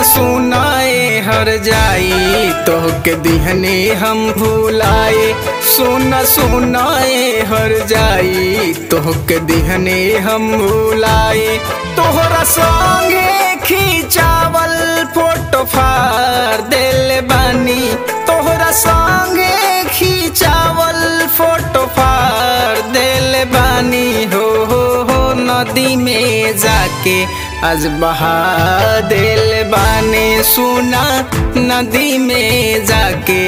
सुना सुनाए हर जाई तोहके दिहने हम भुलाए। सुना सुनाए हर जाई तोहके दिहने हम भुलाए। तोहरा संगे खिंचावल फोटो फाड़ देले बानी। तोहरा संगे खिंचावल फोटो फाड़ देले बानी। हो नदी में जाके आज बहा देले बानी। सुना नदी में जाके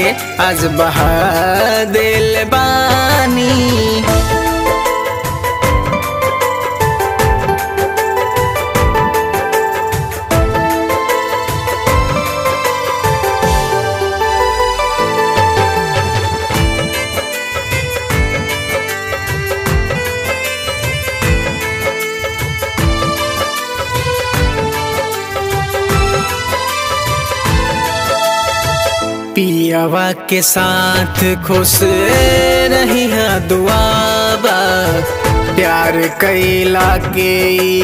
आज बहा देले बानी। पियावा के साथ खुश रही दुआबा। प्यार कैला के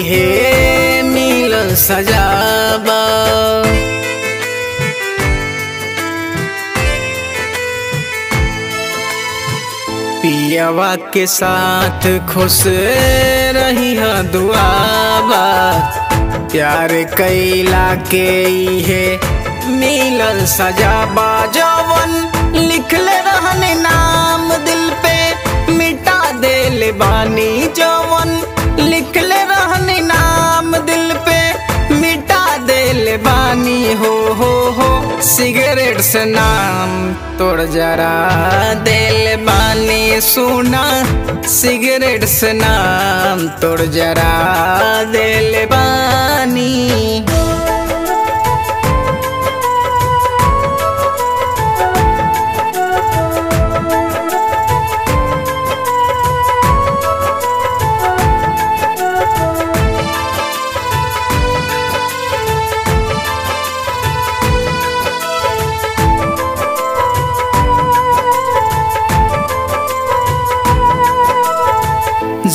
है मिल सजाबा। पियावा के साथ खुश रही दुआबा। प्यार कैला के है मिलल सजाबा। जवन लिखले रहने नाम दिल पे मिटा देले बानी। जवन लिखले रहने नाम दिल पे मिटा देले बानी। हो सिगरेट से नाम तोड़ जरा देले बानी। सुना सिगरेट से नाम तोड़ जरा देले बानी।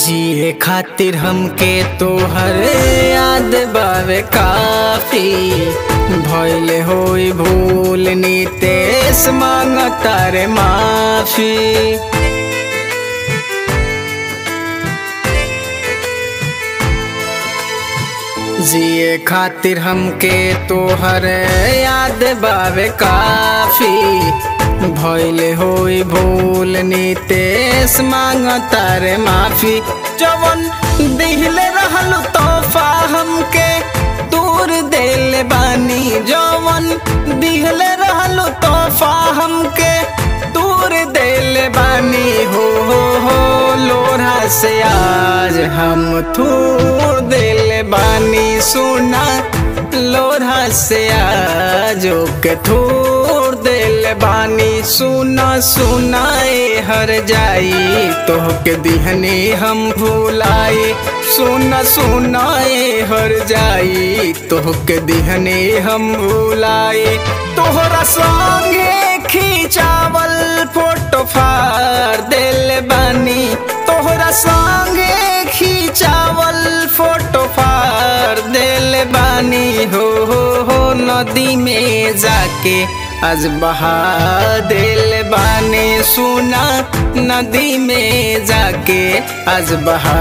जिए खातिर हमके तोहर याद बावे काफी। भइले होई भूल नितेश मांगता रे माफी। जिए खातिर हमके तोहर याद बावे काफी। भइले होई भूल नितेश मांगता रे माफी। जवन दिहले रहलू तोहफा हमके दूर देले बानी। जवन दिहले रहलू तोहफा हमके दूर देले बानी। हो लोढ़ा से आज हम थूर देले बानी। सुना लोढ़ा से आज के थूर देले बानी। सुना सुनाए हर जाई तोहके दिहने हम भुलाए। सुना सुनाए हर जाई तोहके दिहने हम भुलाए। तोहरा संगे खिंचावल फोटो फाड़ देले बानी। तोहरा संगे खिंचावल फोटो फाड़ देले बानी। हो नदी में जाके आज बहा देले बानी। सुना नदी में जाके आज बहा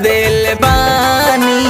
देले बानी।